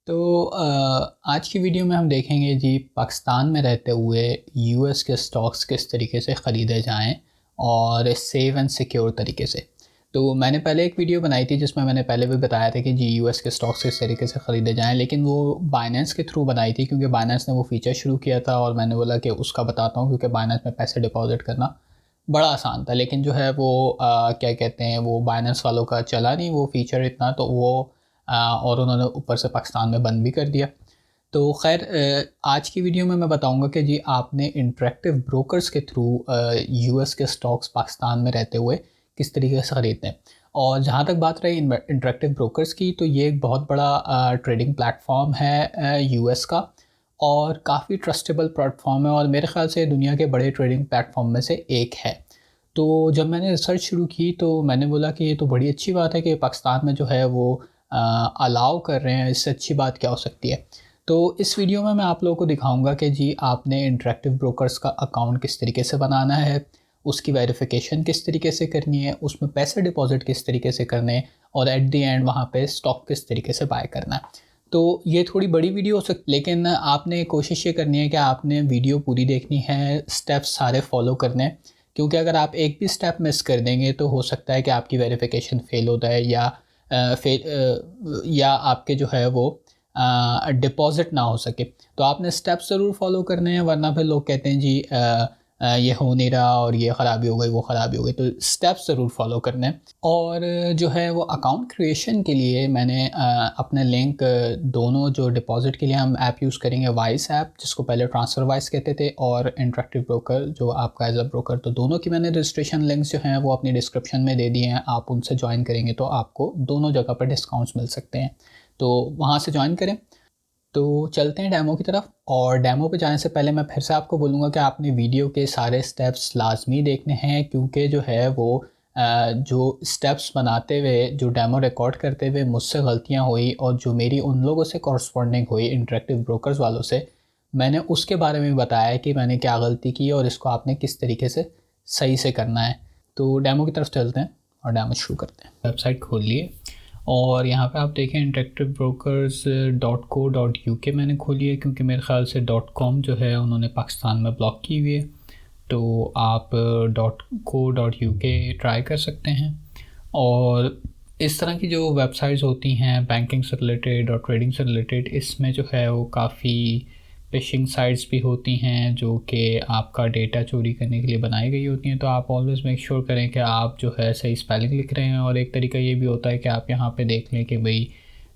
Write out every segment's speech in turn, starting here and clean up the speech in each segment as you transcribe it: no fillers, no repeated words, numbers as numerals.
तो आज की वीडियो में हम देखेंगे जी पाकिस्तान में रहते हुए यूएस के स्टॉक्स किस तरीके से ख़रीदे जाएं और सेव एंड सिक्योर तरीके से। तो मैंने पहले एक वीडियो बनाई थी जिसमें मैंने पहले भी बताया था कि जी यूएस के स्टॉक्स किस तरीके से ख़रीदे जाएं, लेकिन वो बाइनेंस के थ्रू बनाई थी क्योंकि बाइनेंस ने वो फ़ीचर शुरू किया था और मैंने बोला कि उसका बताता हूँ क्योंकि बाइनेंस में पैसे डिपॉजिट करना बड़ा आसान था। लेकिन जो है वो क्या कहते हैं, वो बाइनेंस वालों का चला नहीं वो फ़ीचर इतना, तो वो और उन्होंने ऊपर से पाकिस्तान में बंद भी कर दिया। तो खैर आज की वीडियो में मैं बताऊंगा कि जी आपने इंटरेक्टिव ब्रोकर्स के थ्रू यूएस के स्टॉक्स पाकिस्तान में रहते हुए किस तरीके से ख़रीदते हैं। और जहाँ तक बात रही इंटरेक्टिव ब्रोकर्स की, तो ये एक बहुत बड़ा ट्रेडिंग प्लेटफॉर्म है यूएस का, और काफ़ी ट्रस्टेबल प्लेटफॉर्म है और मेरे ख़्याल से दुनिया के बड़े ट्रेडिंग प्लेटफॉर्म में से एक है। तो जब मैंने रिसर्च शुरू की तो मैंने बोला कि ये तो बड़ी अच्छी बात है कि पाकिस्तान में जो है वो अलाउ कर रहे हैं, इससे अच्छी बात क्या हो सकती है। तो इस वीडियो में मैं आप लोगों को दिखाऊंगा कि जी आपने इंटरेक्टिव ब्रोकर्स का अकाउंट किस तरीके से बनाना है, उसकी वेरिफिकेशन किस तरीके से करनी है, उसमें पैसे डिपॉजिट किस तरीके से करने हैं, और एट दी एंड वहाँ पे स्टॉक किस तरीके से बाय करना है। तो ये थोड़ी बड़ी वीडियो हो सकती, लेकिन आपने कोशिश ये करनी है कि आपने वीडियो पूरी देखनी है, स्टेप्स सारे फॉलो करने हैं, क्योंकि अगर आप एक भी स्टेप मिस कर देंगे तो हो सकता है कि आपकी वेरिफिकेशन फ़ेल हो जाए या आपके जो है वो डिपॉज़िट ना हो सके। तो आपने स्टेप्स ज़रूर फॉलो करने हैं, वरना फिर लोग कहते हैं जी ये हो नहीं रहा और ये ख़राबी हो गई वो ख़राबी हो गई। तो स्टेप्स ज़रूर फॉलो करने हैं। और जो है वो अकाउंट क्रिएशन के लिए मैंने अपने लिंक दोनों, जो डिपॉज़िट के लिए हम ऐप यूज़ करेंगे वाइस ऐप, जिसको पहले ट्रांसफ़र वाइस कहते थे, और इंटरेक्टिव ब्रोकर जो आपका एज अ ब्रोकर, तो दोनों की मैंने रजिस्ट्रेशन लिंक्स जो हैं वो अपनी डिस्क्रिप्शन में दे दिए हैं। आप उनसे ज्वाइन करेंगे तो आपको दोनों जगह पर डिस्काउंट्स मिल सकते हैं, तो वहाँ से ज्वाइन करें। तो चलते हैं डेमो की तरफ। और डेमो पे जाने से पहले मैं फिर से आपको बोलूँगा कि आपने वीडियो के सारे स्टेप्स लाजमी देखने हैं, क्योंकि जो है वो जो स्टेप्स बनाते हुए, जो डेमो रिकॉर्ड करते हुए मुझसे गलतियाँ हुई और जो मेरी उन लोगों से कॉरस्पॉन्डिंग हुई इंटरेक्टिव ब्रोकर्स वालों से, मैंने उसके बारे में बताया कि मैंने क्या गलती की और इसको आपने किस तरीके से सही से करना है। तो डेमो की तरफ चलते हैं और डेमो शुरू करते हैं। वेबसाइट खोल लिए और यहाँ पे आप देखें interactivebrokers.co.uk मैंने खोली है, क्योंकि मेरे ख़्याल से .com जो है उन्होंने पाकिस्तान में ब्लॉक की हुई है। तो आप .co.uk ट्राई कर सकते हैं। और इस तरह की जो वेबसाइट्स होती हैं बैंकिंग से रिलेटेड और ट्रेडिंग से रिलेटेड, इसमें जो है वो काफ़ी फ़िशिंग साइट्स भी होती हैं जो कि आपका डेटा चोरी करने के लिए बनाई गई होती हैं। तो आप ऑलवेज़ मेक श्योर करें कि आप जो है सही स्पेलिंग लिख रहे हैं। और एक तरीका ये भी होता है कि आप यहाँ पे देख लें कि भाई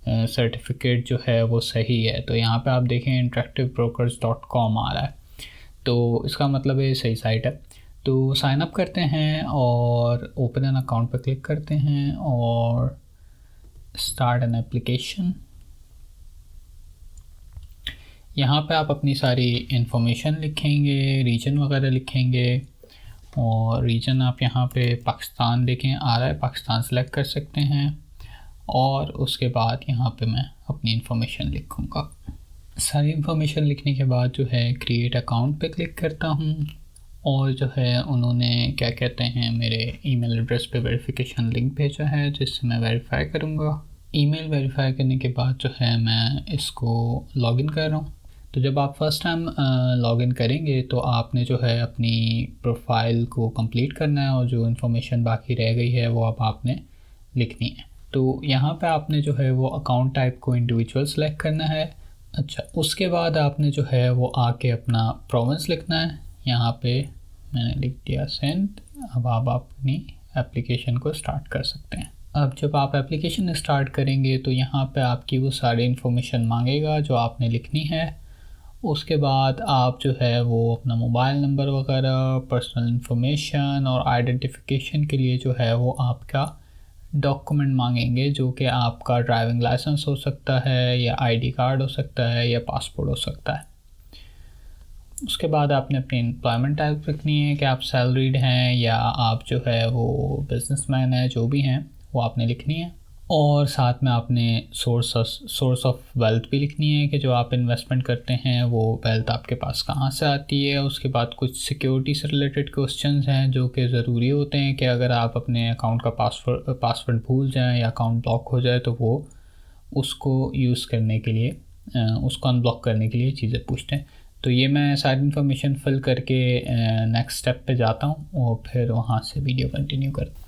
सर्टिफिकेट जो है वो सही है। तो यहाँ पे आप देखें interactivebrokers.com आ रहा है, तो इसका मतलब ये सही साइट है। तो साइन अप करते हैं और ओपन एन अकाउंट पर क्लिक करते हैं और स्टार्ट एन एप्लीकेशन। यहाँ पे आप अपनी सारी इन्फॉर्मेशन लिखेंगे, रीजन वगैरह लिखेंगे, और रीजन आप यहाँ पे पाकिस्तान देखें आ रहा है, पाकिस्तान सेलेक्ट कर सकते हैं। और उसके बाद यहाँ पे मैं अपनी इन्फॉर्मेशन लिखूँगा। सारी इन्फॉर्मेशन लिखने के बाद जो है क्रिएट अकाउंट पे क्लिक करता हूँ, और जो है उन्होंने क्या कहते हैं मेरे ईमेल एड्रेस पे वेरिफिकेशन लिंक भेजा है, जिससे मैं वेरीफाई करूँगा। ईमेल वेरीफाई करने के बाद जो है मैं इसको लॉगिन कर रहा हूँ। तो जब आप फर्स्ट टाइम लॉगिन करेंगे तो आपने जो है अपनी प्रोफाइल को कंप्लीट करना है, और जो इन्फॉर्मेशन बाकी रह गई है वो अब आपने लिखनी है। तो यहाँ पे आपने जो है वो अकाउंट टाइप को इंडिविजुअल सेलेक्ट करना है। अच्छा, उसके बाद आपने जो है वो आके अपना प्रोविंस लिखना है। यहाँ पे मैंने लिख दिया सेंड। अब आप अपनी एप्लीकेशन को स्टार्ट कर सकते हैं। अब जब आप एप्लीकेशन स्टार्ट करेंगे तो यहाँ पे आपकी वो सारी इन्फॉर्मेशन मांगेगा जो आपने लिखनी है। उसके बाद आप जो है वो अपना मोबाइल नंबर वगैरह, पर्सनल इन्फॉर्मेशन और आइडेंटिफिकेशन के लिए जो है वो आपका डॉक्यूमेंट मांगेंगे, जो कि आपका ड्राइविंग लाइसेंस हो सकता है या आईडी कार्ड हो सकता है या पासपोर्ट हो सकता है। उसके बाद आपने अपनी एम्प्लॉयमेंट टाइप रखनी है कि आप सैलरीड हैं या आप जो है वो बिजनेसमैन है, जो भी हैं वो आपने लिखनी है। और साथ में आपने सोर्स ऑफ वेल्थ भी लिखनी है कि जो आप इन्वेस्टमेंट करते हैं वो वेल्थ आपके पास कहाँ से आती है। उसके बाद कुछ सिक्योरिटी से रिलेटेड क्वेश्चंस हैं जो कि ज़रूरी होते हैं कि अगर आप अपने अकाउंट का पासवर्ड भूल जाएं या अकाउंट ब्लॉक हो जाए तो वो उसको यूज़ करने के लिए उसको अनब्लॉक करने के लिए चीज़ें पूछते हैं। तो ये मैं सारी इन्फॉर्मेशन फिल करके नेक्स्ट स्टेप पे जाता हूँ और फिर वहाँ से वीडियो कंटिन्यू करता हूँ।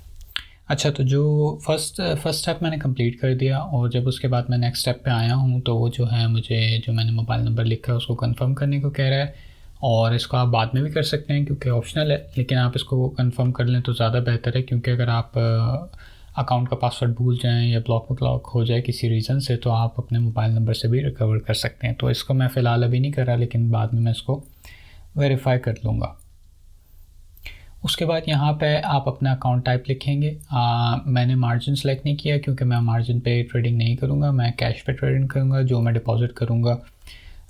अच्छा, तो जो फर्स्ट स्टेप मैंने कंप्लीट कर दिया और जब उसके बाद मैं नेक्स्ट स्टेप पे आया हूँ तो वो जो है मुझे जो मैंने मोबाइल नंबर लिखा है उसको कंफर्म करने को कह रहा है। और इसको आप बाद में भी कर सकते हैं क्योंकि ऑप्शनल है, लेकिन आप इसको कंफर्म कर लें तो ज़्यादा बेहतर है, क्योंकि अगर आप अकाउंट का पासवर्ड भूल जाएं या ब्लॉक हो जाए किसी रीज़न से तो आप अपने मोबाइल नंबर से भी रिकवर कर सकते हैं। तो इसको मैं फ़िलहाल अभी नहीं कर रहा, लेकिन बाद में मैं इसको वेरीफाई कर लूँगा। उसके बाद यहाँ पे आप अपना अकाउंट टाइप लिखेंगे। मैंने मार्जिन सेलेक्ट नहीं किया क्योंकि मैं मार्जिन पे ट्रेडिंग नहीं करूँगा, मैं कैश पे ट्रेडिंग करूँगा। जो मैं डिपॉजिट करूँगा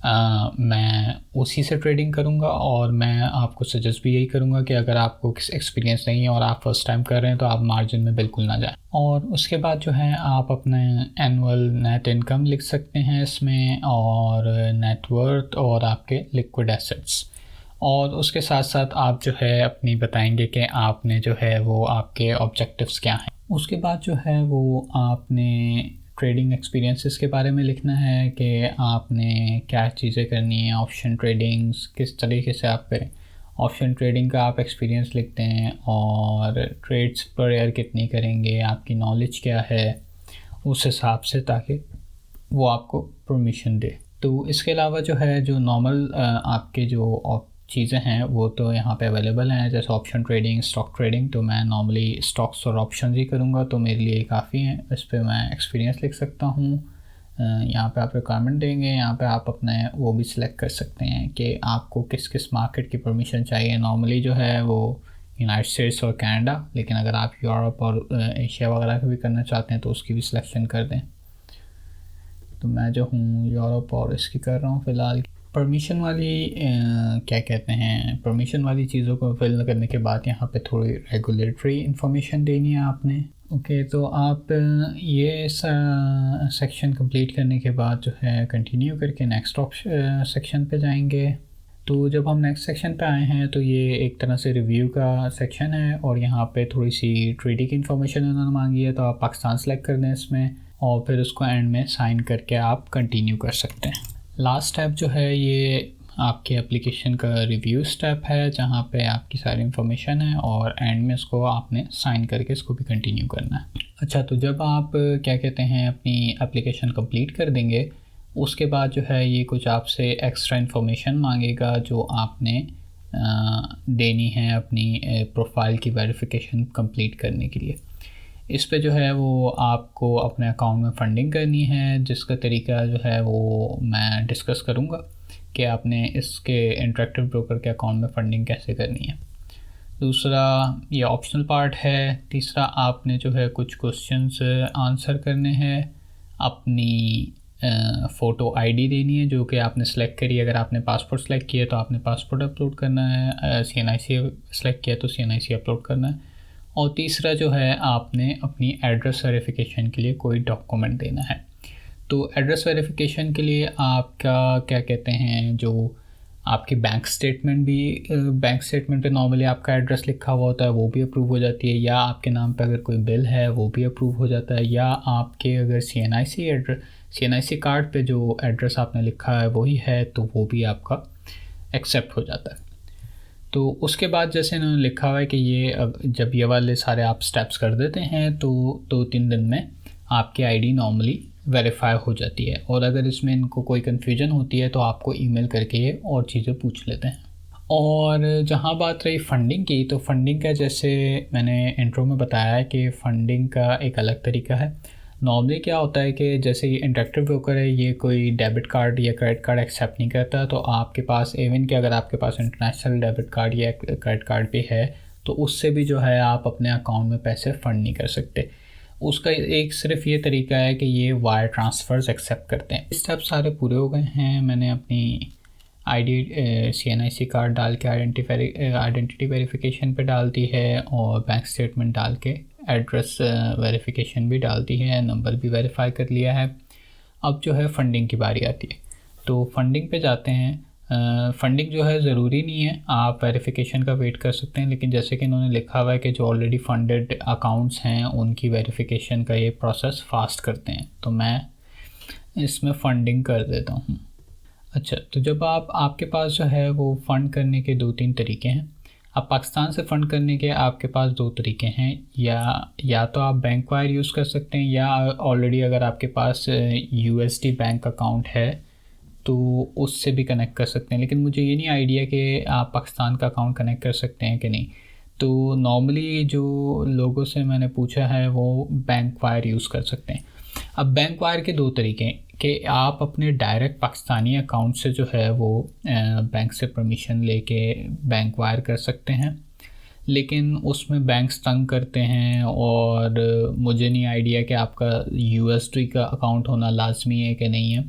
मैं उसी से ट्रेडिंग करूँगा। और मैं आपको सजेस्ट भी यही करूँगा कि अगर आपको एक्सपीरियंस नहीं है और आप फर्स्ट टाइम कर रहे हैं तो आप मार्जिन में बिल्कुल ना जाएं। और उसके बाद जो है आप अपने एनुअल नेट इनकम लिख सकते हैं इसमें, और नेट वर्थ और आपके लिक्विड एसेट्स। और उसके साथ साथ आप जो है अपनी बताएंगे कि आपने जो है वो आपके ऑब्जेक्टिव्स क्या हैं। उसके बाद जो है वो आपने ट्रेडिंग एक्सपीरियंसेस के बारे में लिखना है कि आपने क्या चीज़ें करनी है, ऑप्शन ट्रेडिंग्स किस तरीके से आप करें। ऑप्शन ट्रेडिंग का आप एक्सपीरियंस लिखते हैं और ट्रेड्स पर ईयर कितनी करेंगे, आपकी नॉलेज क्या है उस हिसाब से, ताकि वो आपको परमिशन दे। तो इसके अलावा जो है जो नॉर्मल आपके जो चीज़ें हैं वो तो यहाँ पे अवेलेबल हैं, जैसे ऑप्शन ट्रेडिंग, स्टॉक ट्रेडिंग। तो मैं नॉर्मली स्टॉक्स और ऑप्शन ही करूँगा तो मेरे लिए काफ़ी हैं। इस पर मैं एक्सपीरियंस लिख सकता हूँ। यहाँ पे आप रिक्वायरमेंट देंगे, यहाँ पे आप अपने वो भी सिलेक्ट कर सकते हैं कि आपको किस किस मार्केट की परमिशन चाहिए। नॉर्मली जो है वो यूनाइटेड स्टेट्स और कनाडा, लेकिन अगर आप यूरोप और एशिया वगैरह का भी करना चाहते हैं तो उसकी भी सिलेक्शन कर दें। तो मैं जो हूँ यूरोप और इसकी कर रहा हूँ फ़िलहाल। परमिशन वाली क्या कहते हैं, परमिशन वाली चीज़ों को फिल करने के बाद यहाँ पे थोड़ी रेगुलेटरी इन्फॉर्मेशन देनी है आपने। ओके, तो आप ये सेक्शन कंप्लीट करने के बाद जो है कंटिन्यू करके नेक्स्ट सेक्शन पे जाएंगे। तो जब हम नेक्स्ट सेक्शन पे आए हैं तो ये एक तरह से रिव्यू का सेक्शन है और यहाँ पे थोड़ी सी ट्रेडिंग की इन्फॉर्मेशन उन्होंने मांगी है, तो आप पाकिस्तान सेलेक्ट कर दें इसमें और फिर उसको एंड में साइन करके आप कंटिन्यू कर सकते हैं। लास्ट स्टेप जो है ये आपके एप्लीकेशन का रिव्यू स्टेप है, जहाँ पे आपकी सारी इन्फॉर्मेशन है और एंड में इसको आपने साइन करके इसको भी कंटिन्यू करना है। अच्छा, तो जब आप क्या कहते हैं अपनी एप्लीकेशन कंप्लीट कर देंगे उसके बाद जो है ये कुछ आपसे एक्स्ट्रा इन्फॉर्मेशन मांगेगा जो आपने देनी है अपनी प्रोफाइल की वेरिफिकेशन कंप्लीट करने के लिए। इस पे जो है वो आपको अपने अकाउंट में फ़ंडिंग करनी है, जिसका तरीका जो है वो मैं डिस्कस करूँगा कि आपने इसके इंटरेक्टिव ब्रोकर के अकाउंट में फ़ंडिंग कैसे करनी है। दूसरा ये ऑप्शनल पार्ट है। तीसरा आपने जो है कुछ क्वेश्चंस आंसर करने हैं, अपनी फ़ोटो आईडी देनी है जो कि आपने सेलेक्ट करी। अगर आपने पासपोर्ट सेलेक्ट किया तो आपने पासपोर्ट अपलोड करना है, CNIC सेलेक्ट किया तो CNIC अपलोड करना है। और तीसरा जो है आपने अपनी एड्रेस वेरिफिकेशन के लिए कोई डॉक्यूमेंट देना है। तो एड्रेस वेरिफिकेशन के लिए आपका क्या कहते हैं, जो आपकी बैंक स्टेटमेंट पे नॉर्मली आपका एड्रेस लिखा हुआ होता है वो भी अप्रूव हो जाती है, या आपके नाम पे अगर कोई बिल है वो भी अप्रूव हो जाता है, या आपके अगर CNIC कार्ड पे जो एड्रेस आपने लिखा है वही है तो वो भी आपका एक्सेप्ट हो जाता है। तो उसके बाद जैसे इन्होंने लिखा हुआ है कि ये जब ये वाले सारे आप स्टेप्स कर देते हैं तो 2-3 दिन में आपकी आईडी नॉर्मली वेरीफाई हो जाती है। और अगर इसमें इनको कोई कन्फ्यूजन होती है तो आपको ईमेल करके ये और चीज़ें पूछ लेते हैं। और जहाँ बात रही फ़ंडिंग की, तो फ़ंडिंग का जैसे मैंने इंट्रो में बताया है कि फ़ंडिंग का एक अलग तरीका है। नॉर्मली क्या होता है कि जैसे ये इंटरेक्टिव ब्रोकर है, ये कोई डेबिट कार्ड या क्रेडिट कार्ड एक्सेप्ट नहीं करता। तो आपके पास इवन कि अगर आपके पास इंटरनेशनल डेबिट कार्ड या क्रेडिट कार्ड भी है तो उससे भी जो है आप अपने अकाउंट में पैसे फ़ंड नहीं कर सकते। उसका एक सिर्फ ये तरीका है कि ये वायर ट्रांसफ़र्स एक्सेप्ट करते हैं। स्टेप सारे पूरे हो गए हैं। मैंने अपनी CNIC कार्ड डाल के आइडेंटिटी वेरिफिकेशन पे डाल दी है और बैंक स्टेटमेंट डाल के एड्रेस वेरिफिकेशन भी डाल दी है, नंबर भी वेरीफाई कर लिया है। अब जो है फ़ंडिंग की बारी आती है, तो फ़ंडिंग पे जाते हैं। फ़ंडिंग जो है ज़रूरी नहीं है, आप वेरिफिकेशन का वेट कर सकते हैं, लेकिन जैसे कि इन्होंने लिखा हुआ है कि जो ऑलरेडी फंडेड अकाउंट्स हैं उनकी वेरिफिकेशन का ये प्रोसेस फास्ट करते हैं। तो मैं इसमें फ़ंडिंग कर देता हूँ। अच्छा, तो जब आपके पास जो है वो फ़ंड करने के 2-3 तरीके हैं। अब पाकिस्तान से फ़ंड करने के आपके पास 2 तरीके हैं, या तो आप बैंक वायर यूज़ कर सकते हैं, या ऑलरेडी अगर आपके पास यूएसडी बैंक अकाउंट है तो उससे भी कनेक्ट कर सकते हैं। लेकिन मुझे ये नहीं आइडिया कि आप पाकिस्तान का अकाउंट कनेक्ट कर सकते हैं कि नहीं। तो नॉर्मली जो लोगों से मैंने पूछा है वो बैंक वायर यूज़ कर सकते हैं। अब बैंक वायर के 2 तरीके हैं कि आप अपने डायरेक्ट पाकिस्तानी अकाउंट से जो है वो बैंक से परमिशन लेके बैंक वायर कर सकते हैं, लेकिन उसमें बैंक्स तंग करते हैं और मुझे नहीं आइडिया कि आपका यूएसडी का अकाउंट होना लाजमी है कि नहीं है।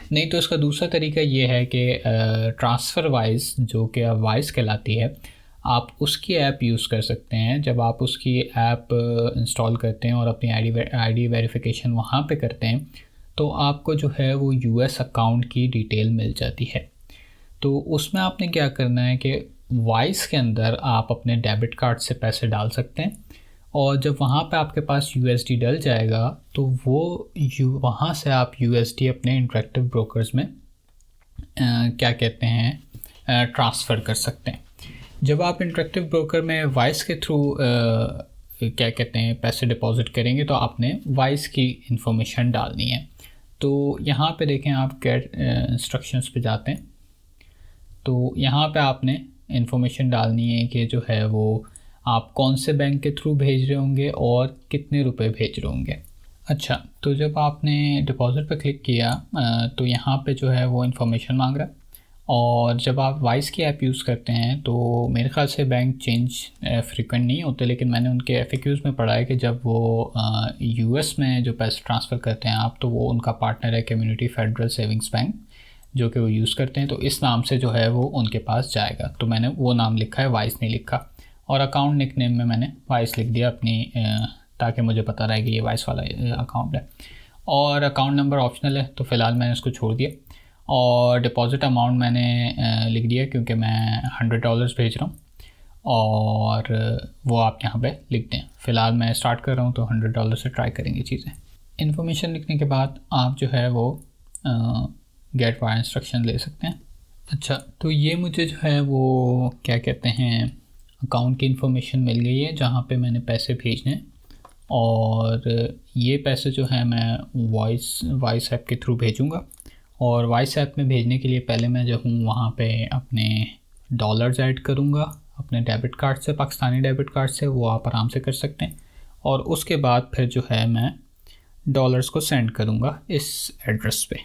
नहीं तो इसका दूसरा तरीका ये है कि ट्रांसफ़र वाइस, जो कि वाइस कहलाती है, आप उसकी ऐप यूज़ कर सकते हैं। जब आप उसकी ऐप इंस्टॉल करते हैं और अपनी आईडी वेरिफिकेशन वहाँ पे करते हैं तो आपको जो है वो यूएस अकाउंट की डिटेल मिल जाती है। तो उसमें आपने क्या करना है कि वाइस के अंदर आप अपने डेबिट कार्ड से पैसे डाल सकते हैं, और जब वहाँ पे आपके पास यूएसडी डल जाएगा तो वो वहाँ से आप यूएसडी अपने इंटरेक्टिव ब्रोकर्स में क्या कहते हैं ट्रांसफ़र कर सकते हैं। जब आप इंटरेक्टिव ब्रोकर में वाइस के थ्रू क्या कहते हैं पैसे डिपॉजिट करेंगे तो आपने वाइस की इंफॉर्मेशन डालनी है। तो यहाँ पे देखें, आप गेट इंस्ट्रक्शंस पे जाते हैं तो यहाँ पे आपने इंफॉर्मेशन डालनी है कि जो है वो आप कौन से बैंक के थ्रू भेज रहे होंगे और कितने रुपए भेज रहे होंगे। अच्छा, तो जब आपने डिपॉज़िट पे क्लिक किया तो यहाँ पे जो है वो इन्फॉर्मेशन मांग रहा है, और जब आप वाइस की ऐप यूज़ करते हैं तो मेरे ख़्याल से बैंक चेंज फ्रीक्वेंट नहीं होते, लेकिन मैंने उनके एफएक्यूज़ में पढ़ा है कि जब वो यूएस में जो पैसे ट्रांसफ़र करते हैं आप, तो वो उनका पार्टनर है कम्युनिटी फेडरल सेविंग्स बैंक, जो कि वो यूज़ करते हैं, तो इस नाम से जो है वो उनके पास जाएगा। तो मैंने वो नाम लिखा है, वाइस नहीं लिखा, और अकाउंट निकनेम में मैंने वाइस लिख दिया अपनी, ताकि मुझे पता रहे कि ये वाइस वाला अकाउंट है। और अकाउंट नंबर ऑप्शनल है, तो फ़िलहाल मैंने इसको छोड़ दिया। और डिपॉज़िट अमाउंट मैंने लिख दिया क्योंकि मैं $100 भेज रहा हूँ, और वो आप यहाँ पे लिख दें। फ़िलहाल मैं स्टार्ट कर रहा हूँ तो $100 से ट्राई करेंगे चीज़ें। इन्फॉर्मेशन लिखने के बाद आप जो है वो गेट वायर इंस्ट्रक्शन ले सकते हैं। अच्छा, तो ये मुझे जो है वो क्या कहते हैं अकाउंट की इन्फॉर्मेशन मिल गई है जहाँ पे मैंने पैसे भेजने, और ये पैसे जो है मैं वाइस ऐप के थ्रू भेजूँगा। और वाइस ऐप में भेजने के लिए पहले मैं जो हूँ वहाँ पे अपने डॉलर्स ऐड करूँगा अपने डेबिट कार्ड से, पाकिस्तानी डेबिट कार्ड से, वो आप आराम से कर सकते हैं। और उसके बाद फिर जो है मैं डॉलर्स को सेंड करूँगा इस एड्रेस पे।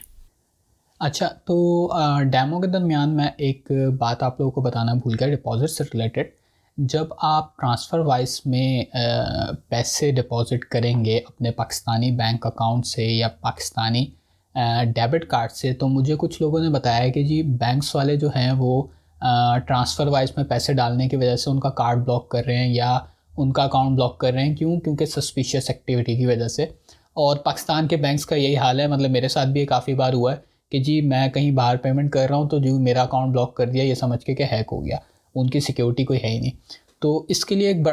अच्छा, तो डेमो के दरमियान मैं एक बात आप लोगों को बताना भूल गया डिपॉज़िट से रिलेटेड। जब आप ट्रांसफ़र वाइस में पैसे डिपॉज़िट करेंगे अपने पाकिस्तानी बैंक अकाउंट से या पाकिस्तानी डेबिट कार्ड से, तो मुझे कुछ लोगों ने बताया कि जी बैंक्स वाले जो हैं वो ट्रांसफ़र वाइस में पैसे डालने की वजह से उनका कार्ड ब्लॉक कर रहे हैं या उनका अकाउंट ब्लॉक कर रहे हैं। क्योंकि सस्पिशियस एक्टिविटी की वजह से। और पाकिस्तान के बैंक्स का यही हाल है, मतलब मेरे साथ भी काफ़ी बार हुआ है कि जी मैं कहीं बाहर पेमेंट कर रहा हूँ तो जो मेरा अकाउंट ब्लॉक कर दिया ये समझ के कि हैक हो गया, उनकी सिक्योरिटी कोई है ही नहीं। तो इसके लिए एक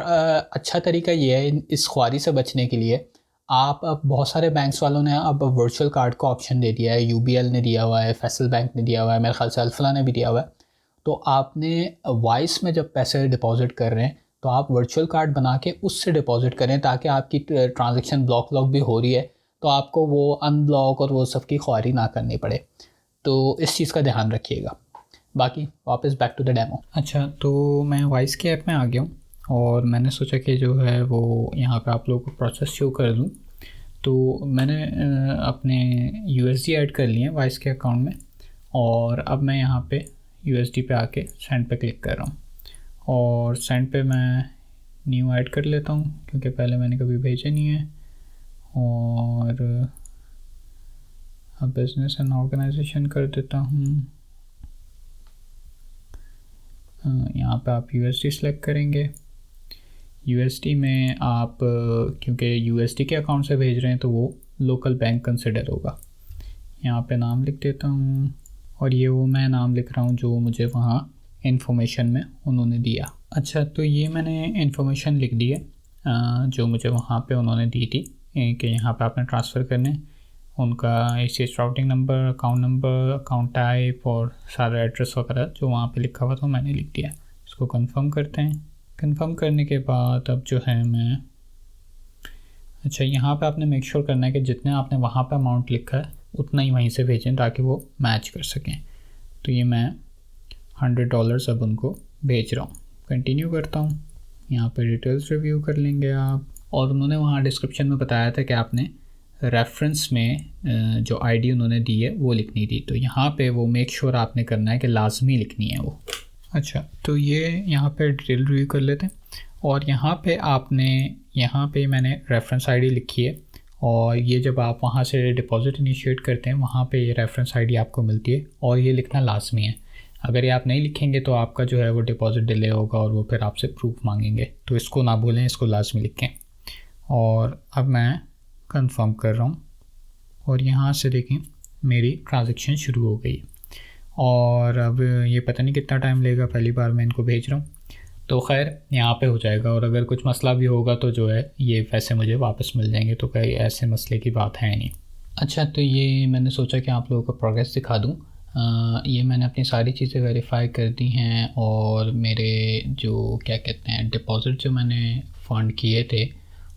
अच्छा तरीका ये है, इस ख्वारी से बचने के लिए आप, अब बहुत सारे बैंक्स वालों ने अब वर्चुअल कार्ड का ऑप्शन दे दिया है। यूबीएल ने दिया हुआ है, फैसल बैंक ने दिया हुआ है, मेरे ख्याल से अल्फला ने भी दिया हुआ है। तो आपने वाइस में जब पैसे डिपॉजिट कर रहे हैं तो आप वर्चुअल कार्ड बना के उससे डिपॉजिट करें, ताकि आपकी ट्रांजैक्शन ब्लॉक भी हो रही है तो आपको वो अनब्लॉक और वो सब की ख्वारी ना करनी पड़े। तो इस चीज़ का ध्यान रखिएगा। बाकी वापस बैक टू द डेमो। अच्छा, तो मैं वाइस के ऐप में आ गया हूँ और मैंने सोचा कि जो है वो यहाँ पे आप लोगों को प्रोसेस शो कर दूँ। तो मैंने अपने यूएसडी ऐड कर लिए हैं वाइस के अकाउंट में, और अब मैं यहाँ पे यूएसडी पे आके सेंड पे क्लिक कर रहा हूँ, और सेंड पे मैं न्यू ऐड कर लेता हूँ क्योंकि पहले मैंने कभी भेजा नहीं है। और अब बिज़नेस एंड ऑर्गेनाइजेशन कर देता हूँ। यहाँ पे आप यूएसडी सेलेक्ट करेंगे। यूएसडी में आप क्योंकि यूएसडी के अकाउंट से भेज रहे हैं तो वो लोकल बैंक कंसिडर होगा। यहाँ पे नाम लिख देता हूँ, और ये वो मैं नाम लिख रहा हूँ जो मुझे वहाँ इन्फॉर्मेशन में उन्होंने दिया। अच्छा, तो ये मैंने इन्फॉर्मेशन लिख दी है जो मुझे वहाँ पे उन्होंने दी थी कि यहाँ पे आपने ट्रांसफ़र करने। उनका ACH routing number, account type और सारा एड्रेस वगैरह जो वहाँ पे लिखा हुआ था मैंने लिख दिया। इसको कंफर्म करते हैं। कंफर्म करने के बाद अब जो है मैं यहाँ पे आपने मेक श्योर करना है कि जितने आपने वहाँ पे अमाउंट लिखा है उतना ही वहीं से भेजें ताकि वो मैच कर सकें। तो ये मैं $100 अब उनको भेज रहा हूँ। कंटिन्यू करता हूँ। यहाँ पे डिटेल्स रिव्यू कर लेंगे आप। और उन्होंने वहाँ डिस्क्रिप्शन में बताया था कि आपने रेफरेंस में जो आईडी उन्होंने दी है वो लिखनी थी। तो यहाँ पे वो मेक श्योर आपने करना है कि लाजमी लिखनी है वो। अच्छा, तो ये यहाँ पे डिटेल रिव्यू कर लेते हैं। और यहाँ पे मैंने रेफरेंस आईडी लिखी है और ये जब आप वहाँ से डिपॉज़िट इनिशिएट करते हैं वहाँ पे ये रेफरेंस आईडी आपको मिलती है और ये लिखना लाजमी है। अगर ये आप नहीं लिखेंगे तो आपका जो है वो डिपॉज़िट डिले होगा और वो फिर आपसे प्रूफ मांगेंगे। तो इसको ना भूलें, इसको लाजमी लिखें। और अब मैं कंफर्म कर रहा हूँ और यहाँ से देखें मेरी ट्रांजैक्शन शुरू हो गई। और अब ये पता नहीं कितना टाइम लेगा, पहली बार मैं इनको भेज रहा हूँ। तो खैर यहाँ पे हो जाएगा और अगर कुछ मसला भी होगा तो जो है ये पैसे मुझे वापस मिल जाएंगे। तो कहीं ऐसे मसले की बात है नहीं। अच्छा, तो ये मैंने सोचा कि आप लोगों को प्रोग्रेस दिखा दूँ। ये मैंने अपनी सारी चीज़ें वेरीफाई कर दी हैं और मेरे जो क्या कहते हैं डिपॉज़िट जो मैंने फ़ंड किए थे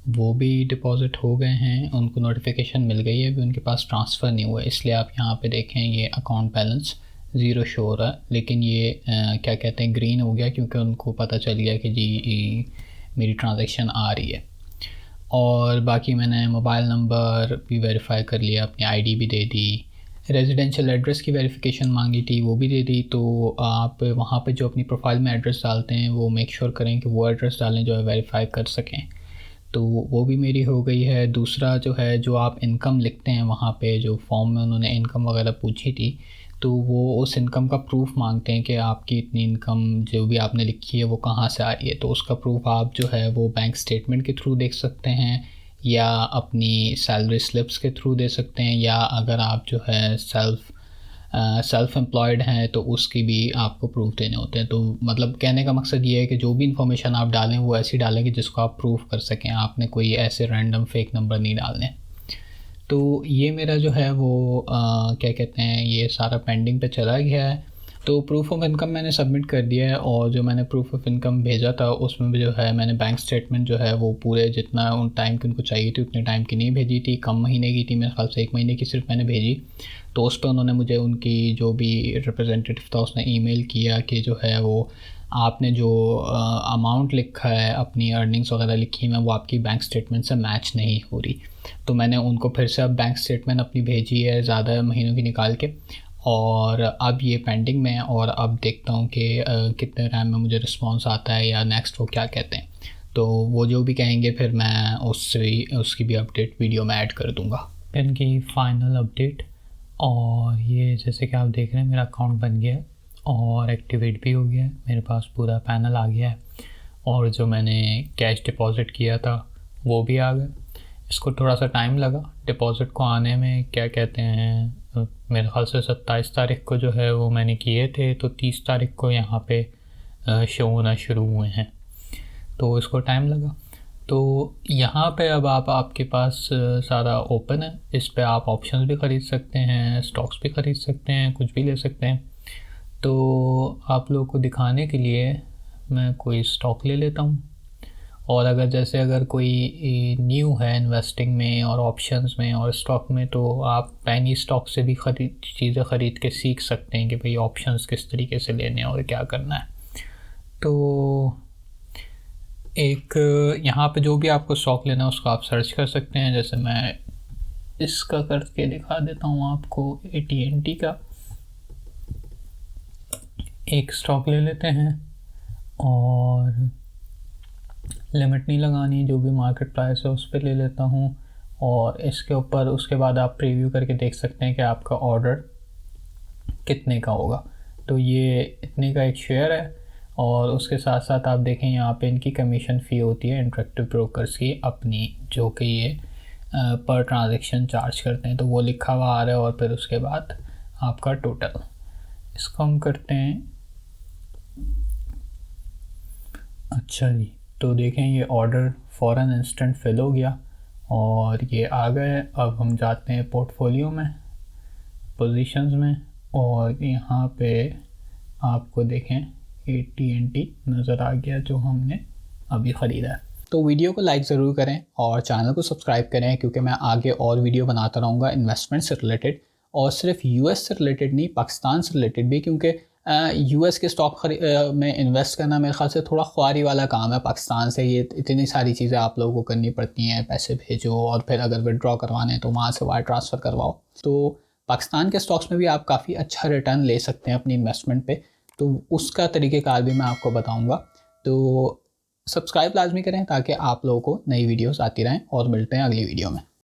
वो भी डिपॉज़िट हो गए हैं। उनको नोटिफिकेशन मिल गई है, अभी उनके पास ट्रांसफ़र नहीं हुआ है। इसलिए आप यहाँ पे देखें ये अकाउंट बैलेंस 0 शो हो रहा है, लेकिन ये क्या कहते हैं ग्रीन हो गया क्योंकि उनको पता चल गया कि जी मेरी ट्रांजैक्शन आ रही है। और बाकी मैंने मोबाइल नंबर भी वेरीफाई कर लिया, अपनी आईडी भी दे दी, रेजिडेंशियल एड्रेस की वेरिफिकेशन मांगी थी वो भी दे दी। तो आप वहाँ पे जो अपनी प्रोफाइल में एड्रेस डालते हैं वो मेक श्योर करें कि वो एड्रेस डालें जो है वेरीफाई कर सकें। तो वो भी मेरी हो गई है। दूसरा जो है जो आप इनकम लिखते हैं वहाँ पे जो फॉर्म में उन्होंने इनकम वगैरह पूछी थी तो वो उस इनकम का प्रूफ मांगते हैं कि आपकी इतनी इनकम जो भी आपने लिखी है वो कहाँ से आ रही है। तो उसका प्रूफ आप जो है वो बैंक स्टेटमेंट के थ्रू देख सकते हैं या अपनी सैलरी स्लिप्स के थ्रू दे सकते हैं, या अगर आप जो है सेल्फ़ एम्प्लॉयड हैं तो उसकी भी आपको प्रूफ देने होते हैं। तो मतलब कहने का मकसद ये है कि जो भी इन्फॉर्मेशन आप डालें वो ऐसी डालें कि जिसको आप प्रूफ कर सकें, आपने कोई ऐसे रैंडम फेक नंबर नहीं डालने। तो ये मेरा जो है वो क्या कहते हैं ये सारा पेंडिंग पे चला गया है। तो प्रूफ ऑफ इनकम मैंने सबमिट कर दिया है और जो मैंने प्रूफ ऑफ इनकम भेजा था उसमें भी जो है मैंने बैंक स्टेटमेंट जो है वो पूरे जितना उन टाइम की उनको चाहिए थी उतने टाइम की नहीं भेजी थी, कम महीने की थी, मेरे ख्याल से 1 महीने की सिर्फ मैंने भेजी। तो उस पर उन्होंने मुझे उनकी जो भी रिप्रेजेंटेटिव था उसने ईमेल किया कि जो है वो आपने जो अमाउंट लिखा है अपनी अर्निंग्स वगैरह लिखी है वो आपकी बैंक स्टेटमेंट से मैच नहीं हो रही। तो मैंने उनको फिर से अब बैंक स्टेटमेंट अपनी भेजी है ज़्यादा महीनों की निकाल के, और अब ये पेंडिंग में है और अब देखता हूँ कि कितने टाइम में मुझे रिस्पांस आता है या नेक्स्ट वो क्या कहते हैं। तो वो जो भी कहेंगे फिर मैं उसकी भी अपडेट वीडियो में ऐड कर दूँगा। इनकी फ़ाइनल अपडेट, और ये जैसे कि आप देख रहे हैं मेरा अकाउंट बन गया है और एक्टिवेट भी हो गया है, मेरे पास पूरा पैनल आ गया है और जो मैंने कैश डिपॉज़िट किया था वो भी आ गया। इसको थोड़ा सा टाइम लगा डिपॉज़िट को आने में, क्या कहते हैं मेरे ख्याल से 27 तारीख को जो है वो मैंने किए थे, तो 30 तारीख को यहाँ पे शो होना शुरू हुए हैं, तो इसको टाइम लगा। तो यहाँ पे अब आपके पास सारा ओपन है, इस पे आप ऑप्शंस भी ख़रीद सकते हैं, स्टॉक्स भी ख़रीद सकते हैं, कुछ भी ले सकते हैं। तो आप लोगों को दिखाने के लिए मैं कोई स्टॉक ले लेता हूँ, और अगर कोई न्यू है इन्वेस्टिंग में और ऑप्शंस में और स्टॉक में तो आप पैनी स्टॉक से भी चीज़ें ख़रीद के सीख सकते हैं कि भाई ऑप्शंस किस तरीके से लेने हैं और क्या करना है। तो एक यहाँ पे जो भी आपको स्टॉक लेना है उसको आप सर्च कर सकते हैं। जैसे मैं इसका करके दिखा देता हूँ आपको, AT&T का एक स्टॉक ले लेते हैं और लिमिट नहीं लगानी, जो भी मार्केट प्राइस है उस पर ले लेता हूँ और इसके ऊपर उसके बाद आप प्रीव्यू करके देख सकते हैं कि आपका ऑर्डर कितने का होगा। तो ये इतने का एक शेयर है और उसके साथ साथ आप देखें यहाँ पे इनकी कमीशन फ़ी होती है इंटरेक्टिव ब्रोकर्स की अपनी, जो कि ये पर ट्रांजैक्शन चार्ज करते हैं, तो वो लिखा हुआ आ रहा है और फिर उसके बाद आपका टोटल। इसको हम करते हैं। अच्छा जी, तो देखें ये ऑर्डर फ़ौरन इंस्टेंट फिल हो गया और ये आ गए। अब हम जाते हैं पोर्टफोलियो में, पोजीशंस में, और यहाँ पे आपको देखें AT&T नज़र आ गया जो हमने अभी ख़रीदा है। तो वीडियो को लाइक ज़रूर करें और चैनल को सब्सक्राइब करें, क्योंकि मैं आगे और वीडियो बनाता रहूँगा इन्वेस्टमेंट से रिलेटेड, और सिर्फ US से रिलेटेड नहीं, पाकिस्तान से रिलेटेड भी, क्योंकि US के स्टॉक में इन्वेस्ट करना मेरे ख्याल से थोड़ा ख्वारी वाला काम है। पाकिस्तान से ये इतनी सारी चीज़ें आप लोगों को करनी पड़ती हैं, पैसे भेजो और फिर अगर विड्रॉ करवाने तो वहाँ से वायर ट्रांसफ़र करवाओ। तो पाकिस्तान के स्टॉक्स में भी आप काफ़ी अच्छा रिटर्न ले सकते हैं अपनी इन्वेस्टमेंट पे, तो उसका तरीक़ेकार भी मैं आपको बताऊँगा। तो सब्सक्राइब लाजमी करें ताकि आप लोगों को नई वीडियोस आती रहें, और मिलते हैं अगली वीडियो में।